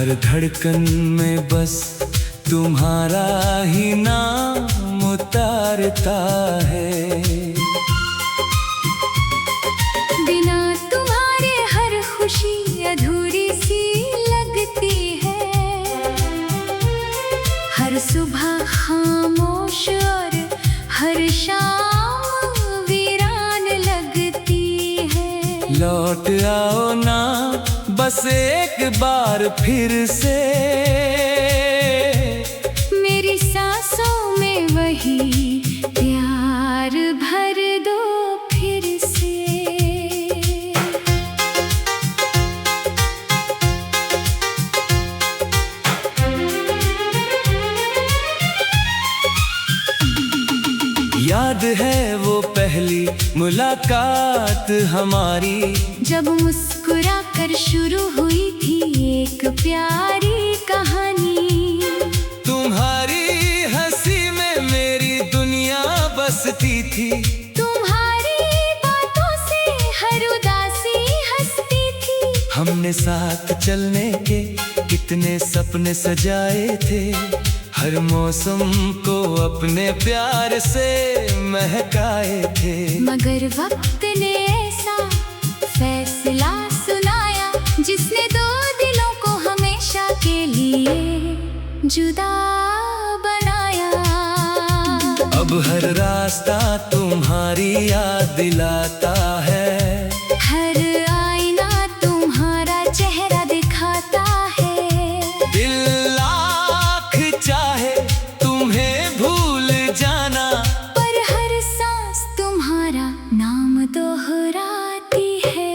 हर धड़कन में बस तुम्हारा ही नाम उतारता है। बिना तुम्हारे हर खुशी अधूरी सी लगती है। हर सुबह खामोश और हर शाम वीरान लगती है। लौट आओ ना बस एक बार फिर से, मेरी सांसों में वही प्यार भर दो फिर से। याद है वो पहली मुलाकात हमारी, जब मुस्कुरा कर शुरू हुई थी एक प्यारी कहानी। तुम्हारी हंसी में मेरी दुनिया बसती थी। तुम्हारी बातों से हर उदासी हंसती थी। हमने साथ चलने के कितने सपने सजाए थे। हर मौसम को अपने प्यार से महकाए थे। मगर वक्त ने ऐसा फैसला सुनाया, जिसने दो दिलों को हमेशा के लिए जुदा बनाया। अब हर रास्ता तुम्हारी याद दिलाता है। हर आईना तुम्हारा चेहरा दिखाता है। दिल लाख चाहे तुम्हें भूल जाना, पर हर सांस तुम्हारा नाम दोहराती है।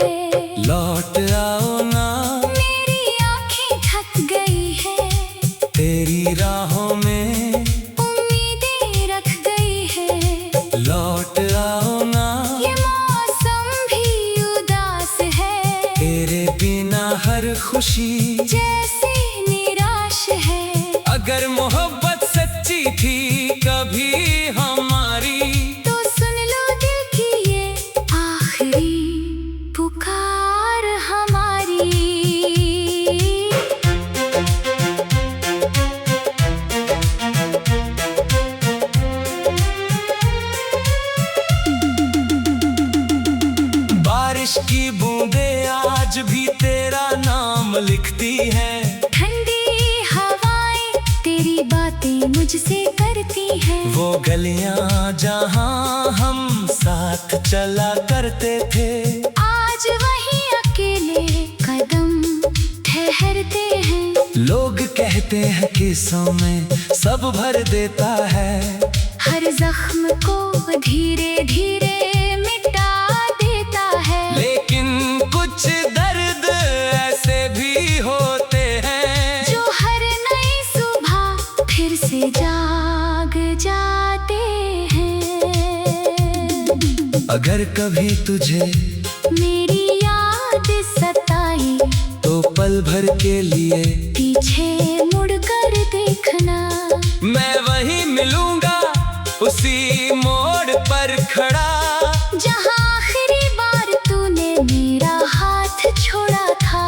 लौट आओ ना, मेरी आंखें थक गई है। तेरी राहों में उम्मीदें रख गई है। लौट आओ ना, ये मौसम भी उदास है। तेरे बिना हर खुशी जैसे निराश है। अगर मोहब्बत सच्ची थी कभी हमारी, तो सुन लो दिल की ये आखिरी पुकार हमारी। बारिश की बूंदें आज भी तेरा नाम लिखती हैं। ठंडी हवाएं तेरी बातें मुझसे करती हैं। वो गलियां जहां हम साथ चला करते थे, आज वहीं अकेले कदम ठहरते हैं। लोग कहते हैं किस्सों में सब भर देता है। हर जख्म को धीरे धीरे मिटा देता है। लेकिन कुछ दर्द ऐसे भी होते हैं, जो हर नई सुबह फिर से जाग जाते हैं। अगर कभी तुझे मेरी याद सताई, तो पल भर के लिए पीछे मुड़कर देखना। मैं वहीं मिलूंगा उसी मोड़ पर खड़ा, जहाँ आखिरी बार तूने मेरा हाथ छोड़ा था।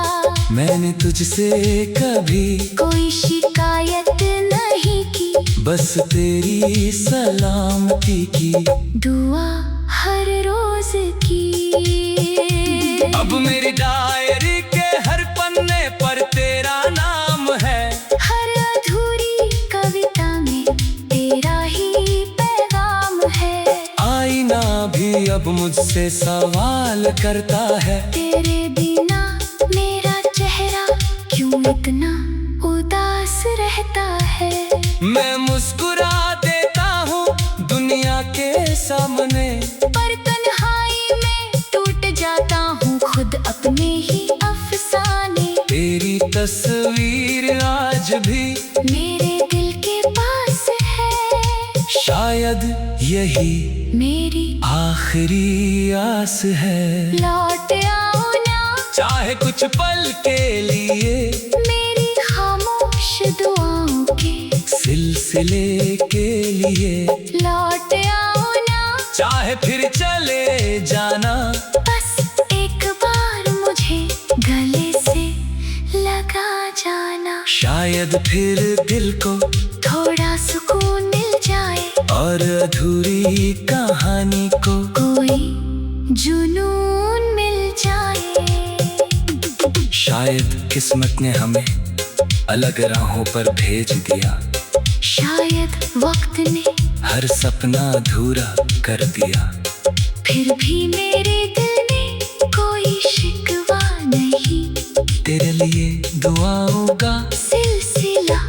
मैंने तुझसे कभी कोई शिकायत नहीं की, बस तेरी सलामती की दुआ हर रोज की। अब मेरी डायरी के हर पन्ने पर तेरा नाम है। हर अधूरी कविता में तेरा ही पैगाम है। आईना भी अब मुझसे सवाल करता है, तेरे बिना मेरा चेहरा क्यों इतना उदास रहता है। मैं मुस्कुरा देता हूँ दुनिया के सामने, पर तन्हाई में टूट जाता हूँ खुद अपने ही अफसाने। तेरी तस्वीर आज भी मेरे दिल के पास है। शायद यही मेरी आखिरी आस है। लौट आओ ना, चाहे कुछ पल के लिए मेरी खामोश दुआओं के सिलसिले के लिए। लौट आओ ना, चाहे फिर चले जाना, बस एक बार मुझे गले से लगा जाना। शायद फिर दिल को थोड़ा सुकून मिल जाए, और अधूरी कहानी को कोई जुनून मिल जाए। शायद किस्मत ने हमें अलग राहों पर भेज दिया, शायद वक्त ने हर सपना अधूरा कर दिया। फिर भी मेरे दिल में कोई शिकवा नहीं, तेरे लिए दुआओं का सिलसिला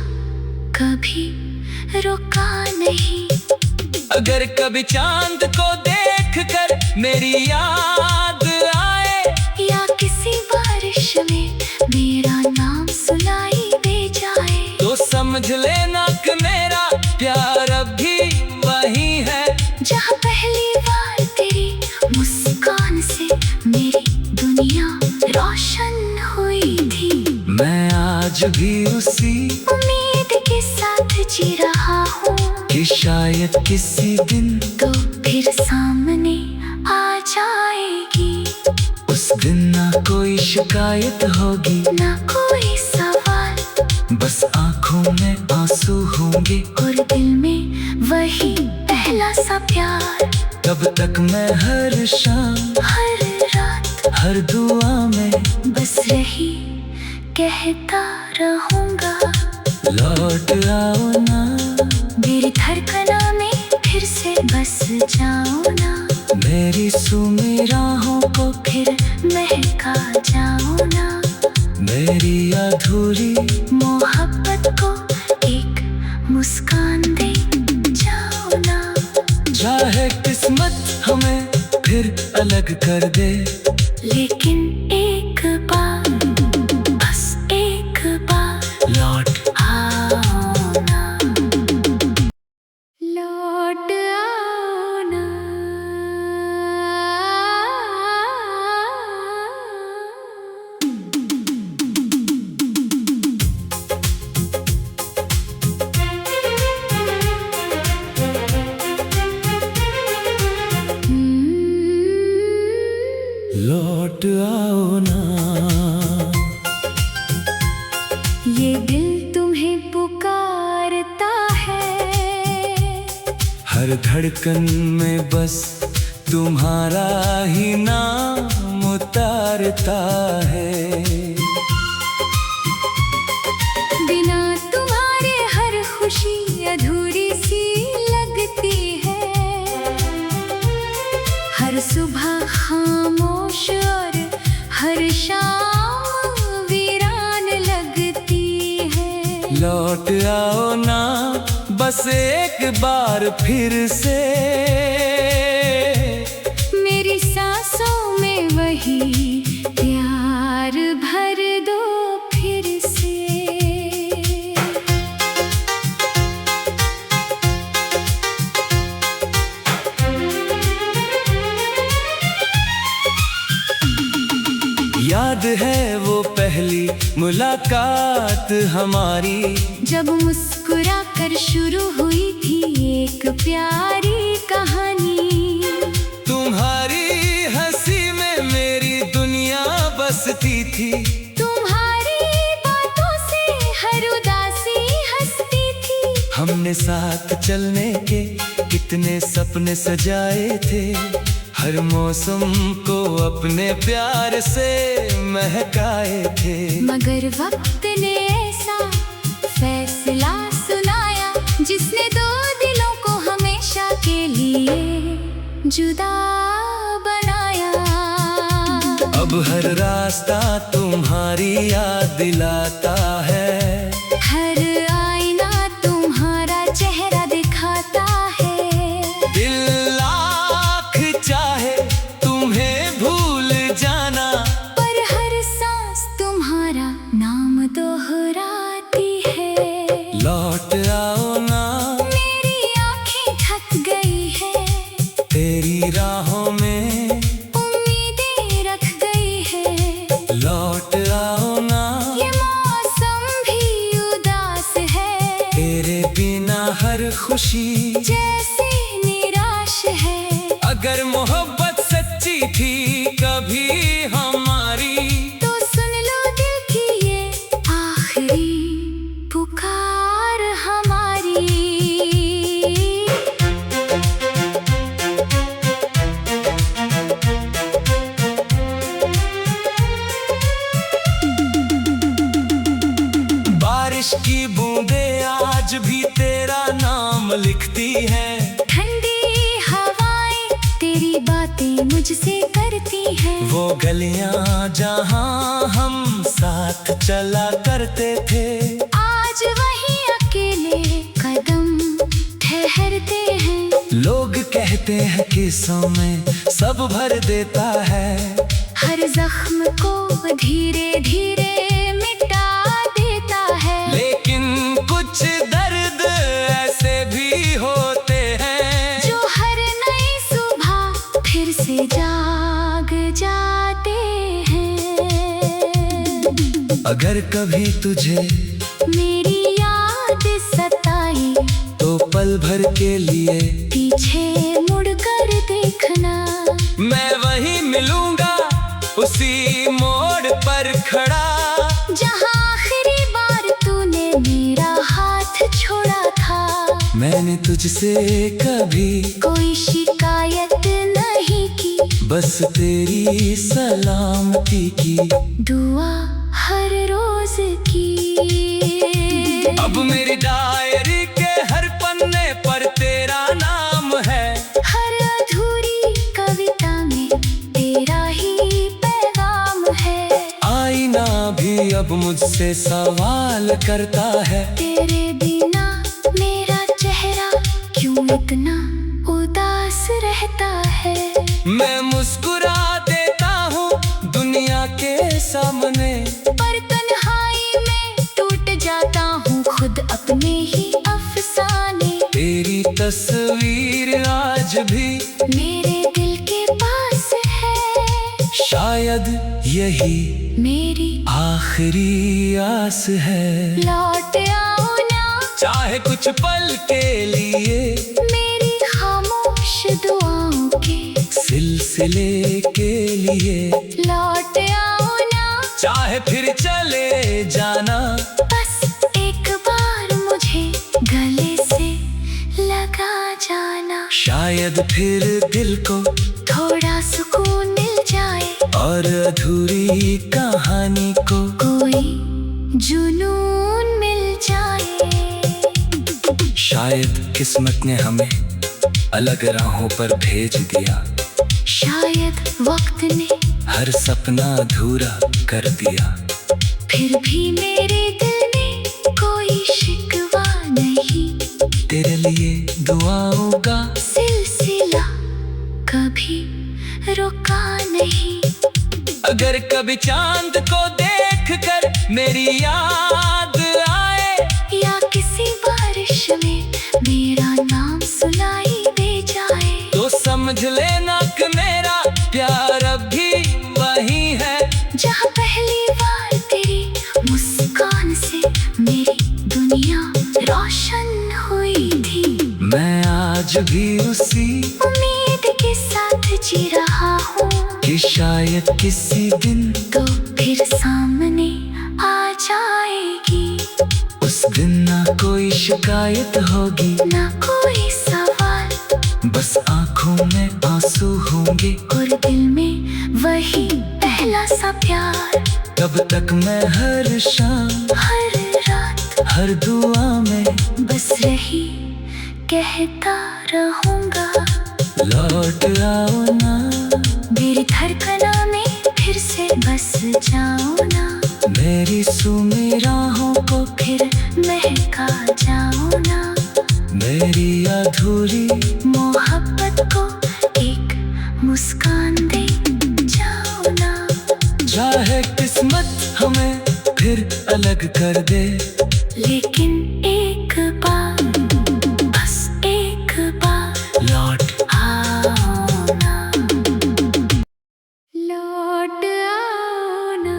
कभी रुका नहीं। अगर कभी चांद को देखकर मेरी याद आए, या किसी बारिश में मेरा नाम सुनाई दे जाए, तो समझ लेना कि मेरा प्यार अब भी वही है, जहाँ पहली बार तेरी मुस्कान से मेरी दुनिया रोशन हुई थी। मैं आज भी उसी उम्मीद के साथ जी रहा हूँ कि शायद किसी दिन तो फिर सामने आ जाएगी। उस दिन ना कोई शिकायत होगी, ना कोई सवाल, बस आंखों में आंसू होंगे, और दिल में वही पहला सा प्यार। तब तक मैं हर शाम हर रात हर दुआ में बस रही कहता रहूँगा, लौट आओ ना, मेरी धड़कनों में फिर से बस जाओ ना, मेरी सूनी राहों को फिर महका जाओ ना, मेरी अधूरी मोहब्बत को एक मुस्कान दे जाओ ना। चाहे किस्मत हमें फिर अलग कर दे, लेकिन एक बार, बस एक बार लौट आओ ना, लौट आओ ना। लौट आओ ना, ये दिल तुम्हें पुकारता है, हर धड़कन में बस तुम्हारा ही नाम उतारता है। बिना तुम्हारे हर खुशी अधूरी सी लगती है, हर सुबह खामोश और हर शाम वीरान लगती है। लौट आओ ना, बस एक बार फिर से, मेरी सांसों में वही प्यार भर दो फिर से। याद है वो पहली मुलाकात हमारी, जब मुस्कुरा कर शुरू हुई थी एक प्यारी कहानी, तुम्हारी हंसी में मेरी दुनिया बसती थी, तुम्हारी बातों से हर उदासी हंसती थी। हमने साथ चलने के कितने सपने सजाए थे, हर मौसम को अपने प्यार से महकाए थे। मगर वक्त ने ऐसा फैसला सुनाया, जिसने दो दिलों को हमेशा के लिए जुदा बनाया। अब हर रास्ता तुम्हारी याद दिलाता है, हर आईना तुम्हारा चेहरा दिखाता है। दिल लाख चाहे तुम्हें भूल जाना, पर हर सांस तुम्हारा नाम दोहराती है। लौट आओ ना, मेरी आंखें थक गई है, तेरी राहों में उम्मीदें रख गई है। लौट आओ ना, ये मौसम भी उदास है, तेरे बिना हर खुशी जैसे निराश है। अगर मोहब्बत सच्ची थी कभी हमारी, तो सुन लो दिल की ये आखिरी बारिश की बूंदें आज भी तेरा नाम लिखती हैं। ठंडी हवाएं तेरी बातें मुझसे करती हैं। वो गलियां जहां हम साथ चला करते थे, आज वहीं अकेले कदम ठहरते हैं। लोग कहते हैं किस्सों में सब भर देता है, हर जख्म को धीरे धीरे मिटा देता है। लेकिन कुछ दर्द ऐसे भी होते हैं जो हर नई सुबह फिर से जाग जाते हैं। अगर कभी तुझे मेरी याद सताई तो पल भर के लिए पीछे मुड़कर देखना। मैं वहीं मिलूंगा उसी मोड़ पर खड़ा, जहाँ आखिरी बार तूने मेरा हाथ छोड़ा था। मैंने तुझसे कभी कोई शिकायत नहीं की, बस तेरी सलामती की दुआ हर रोज की। अब मेरी डायरी के हर पन्ने पर तेरा नाम है, हर अधूरी कविता में तेरा ही पैगाम है। आईना भी अब मुझसे सवाल करता है, तेरे बिना मेरा चेहरा क्यों इतना उदास रहता है। मैं मुस्कुरा देता हूँ दुनिया के सामने, पर तन्हाई में टूट जाता हूँ खुद अपने ही अफसाने। तेरी तस्वीर आज भी मेरे दिल के पास है, शायद यही मेरी आखिरी आस है। लौट आओ ना, चाहे कुछ पल के लिए मेरी खामोश दुआओं के सिलसिले के लिए, लौट आओ ना, चाहे फिर चले जाना। बस एक बार मुझे गले से लगा जाना। शायद फिर दिल को थोड़ा सुकून मिल जाए और अधूरी कहानी को कोई जुनून मिल जाए। शायद किस्मत ने हमें अलग राहों पर भेज दिया, शायद वक्त ने हर सपना अधूरा कर दिया। फिर भी मेरे दिल में कोई शिकवा नहीं, तेरे लिए दुआओं का सिलसिला कभी रुका नहीं। अगर कभी चांद को देखकर मेरी याद आए, या किसी बारिश में मेरा नाम सुनाई दे जाए, तो समझ लेना कि मेरा प्यार अब भी वही है, जहाँ पहली बार तेरी मुस्कान से मेरी दुनिया रोशन हुई थी। मैं आज भी उसी उम्मीद के साथ जी रहा हूँ कि शायद किसी दिन तो फिर सामने आ जाएगी। उस दिन ना कोई शिकायत होगी, ना कोई सवाल, बस आंखों में आंसू होंगे और दिल में वही पहला सा प्यार। तब तक मैं हर शाम हर रात हर दुआ में बस रही कहता रहूंगा, लौट आओ ना। मेरी धड़कनों में फिर से बस जाओ ना, मेरी सूनी राहों को फिर महका जाओ ना, मेरी अधूरी मोहब्बत को एक मुस्कान दे जाओ ना। चाहे किस्मत हमें फिर अलग कर दे, लेकिन एक बार, बस एक बार लौट आओ ना, लौट आओ ना।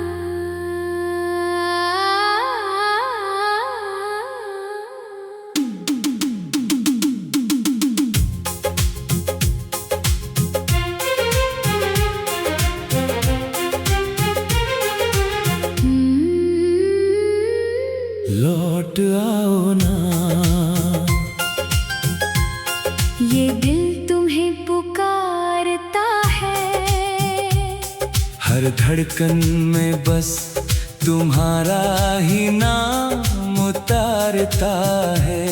लौट आओ ना। ये दिल तुम्हें पुकारता है, हर धड़कन में बस तुम्हारा ही नाम पुकारता है।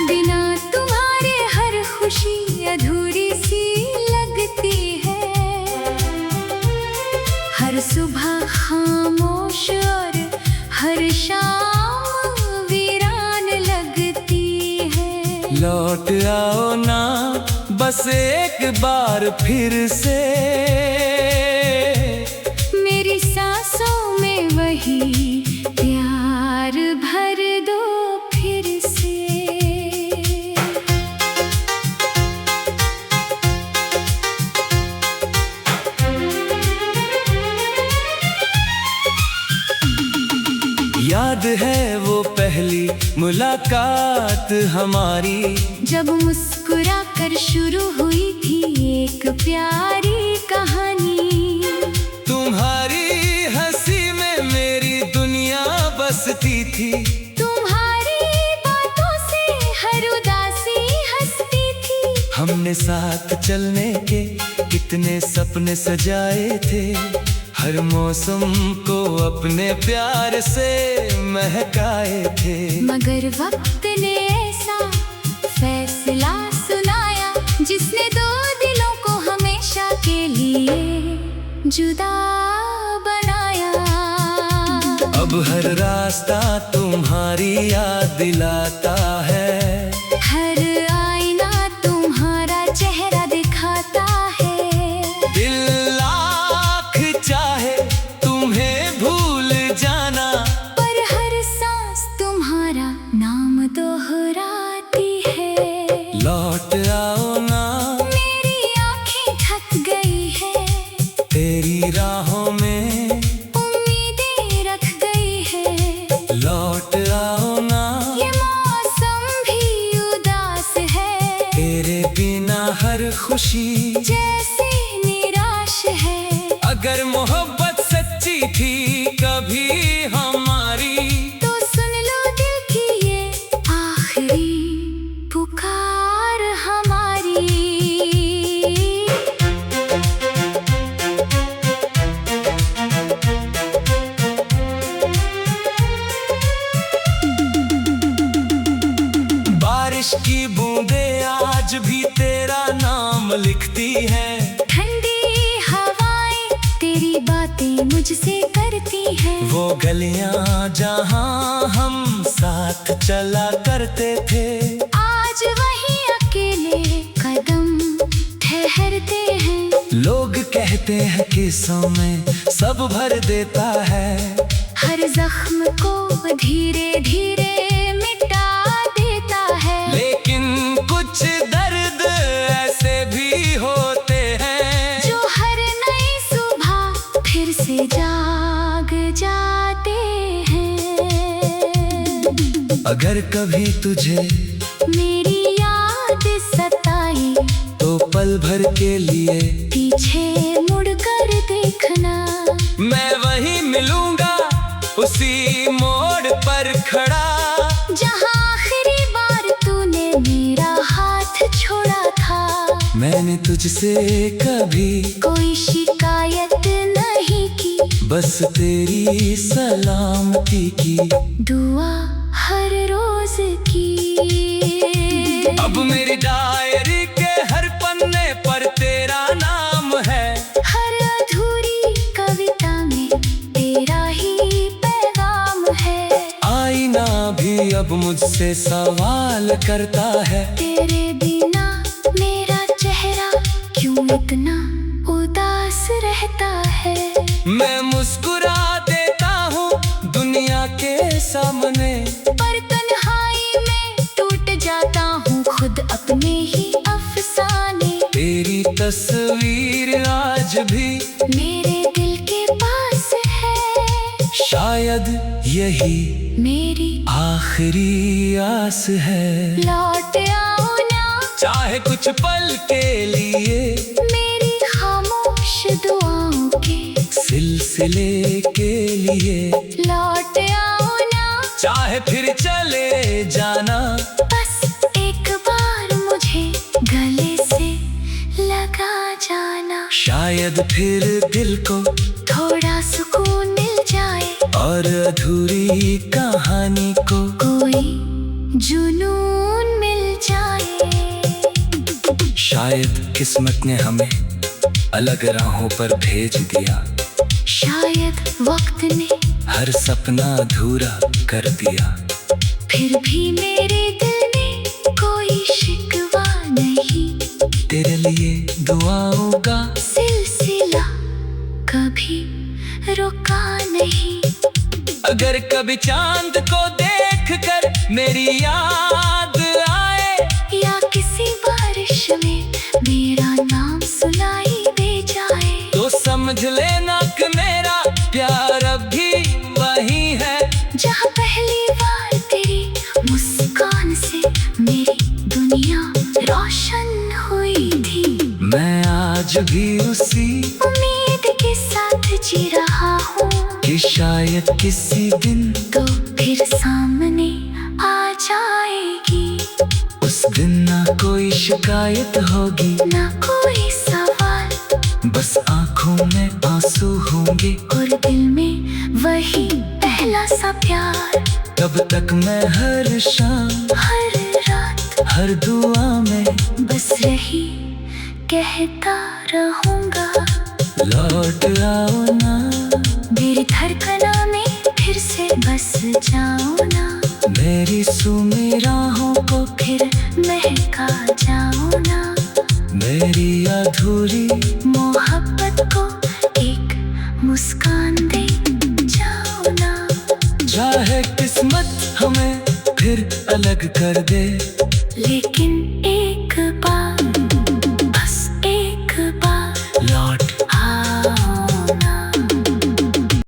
बिना तुम्हारे हर खुशी अधूरी सी लगती है। हर सुबह खामोश और हर शाम वीरान लगती है। लौट आओ ना बस एक बार फिर से, मेरी सांसों में वही प्यार भर दो फिर से। याद है वो पहली मुलाकात हमारी, जब मुस्कुरा कर शुरू हुई थी एक प्यारी कहानी। तुम्हारी हंसी में मेरी दुनिया बसती थी। तुम्हारी बातों से हर उदासी हंसती थी। हमने साथ चलने के कितने सपने सजाए थे। हर मौसम को अपने प्यार से महकाए थे। मगर वक्त ने ऐसा फैसला सुनाया, जिसने दो दिलों को हमेशा के लिए जुदा बनाया। अब हर रास्ता तुम्हारी याद दिलाता है। हर आईना तुम्हारा चेहरा दिखाता है। दिल लाख चाहे तुम्हें भूल जाना, पर हर सांस तुम्हारा नाम दोहराती है। लौट आओ ना, मेरी आंखें थक गई है। तेरी राहों में उम्मीदें रख गई है। लौट आओ ना, ये मौसम भी उदास है। तेरे बिना हर खुशी जैसे निराश है। अगर मोहब्बत सच्ची थी कभी हमारी, तो सुन लो दिल की ये आखिरी पुकार हमारी। बारिश की बूंदें आज भी तेरा नाम लिखती हैं। ठंडी हवाएं तेरी बातें मुझसे करती हैं। वो गलियां जहां हम साथ चला करते थे, आज वही अकेले कदम ठहरते हैं। लोग कहते हैं कि समय सब भर देता है। हर जख्म को धीरे धीरे मिटा देता है। लेकिन कुछ दर्द ऐसे भी होते हैं, जो हर नई सुबह फिर से जाग जाते हैं। अगर कभी तुझे मेरी याद सताई, तो पल भर के लिए पीछे मुड़कर देखना। मैं वहीं मिलूंगा उसी मोड़ पर खड़ा, जहाँ आखिरी बार तूने मेरा हाथ छोड़ा था। मैंने तुझसे कभी कोई शिकायत नहीं की, बस तेरी सलामती की दुआ हर रोज की। अब मेरी डायरी के हर पन्ने पर तेरा नाम है। हर अधूरी कविता में तेरा ही पैगाम है। आईना भी अब मुझसे सवाल करता है। तेरे बिना मेरा चेहरा क्यों इतना उदास रहता है। मैं मुस्कुरा देता हूँ दुनिया के सामने, पर तन्हाई में टूट जाता हूँ खुद अपने ही अफसाने। तेरी तस्वीर आज भी मेरे दिल के पास है। शायद यही मेरी आखिरी आस है। लौट आओ ना, चाहे कुछ पल के लिए मेरी खामोश दुआओं के सिलसिले के लिए। लौट आओ ना, चाहे फिर चले जाना, बस एक बार मुझे गले से लगा जाना। शायद फिर दिल को थोड़ा सुकून मिल जाए। और और अधूरी कहानी को कोई जुनून मिल जाए। शायद किस्मत ने हमें अलग राहों पर भेज दिया, शायद वक्त ने हर सपना अधूरा कर दिया। फिर भी मेरे दिल में कोई शिकवा नहीं, तेरे लिए दुआओं का सिलसिला कभी रुका नहीं। अगर कभी चांद को देखकर मेरी याद आए, या किसी बारिश में मेरा नाम सुनाई दे जाए, तो समझ लेना कि मेरा प्यार अब भी वही है। जहाँ पहली बार तेरी मुस्कान से मेरी दुनिया रोशन हुई थी। मैं आज भी उसी उम्मीद के साथ जी रहा हूँ कि शायद किसी दिन तो फिर सामने आ जाएगी। उस दिन ना कोई शिकायत होगी, ना कोई सवाल, बस आंखों में आंसू होंगे और दिल में वही पहला सा प्यार। तब तक मैं हर शाम, हर रात, हर दुआ में बस रही कहता रहूंगा, लौट आओ ना। मेरी धड़कनों में फिर से बस जाओ ना, मेरी सूनी राहों को फिर महका जाओ ना, मेरी अधूरी मोहब्बत को एक मुस्कान दे जाओ ना। चाहे किस्मत हमें फिर अलग कर दे, लेकिन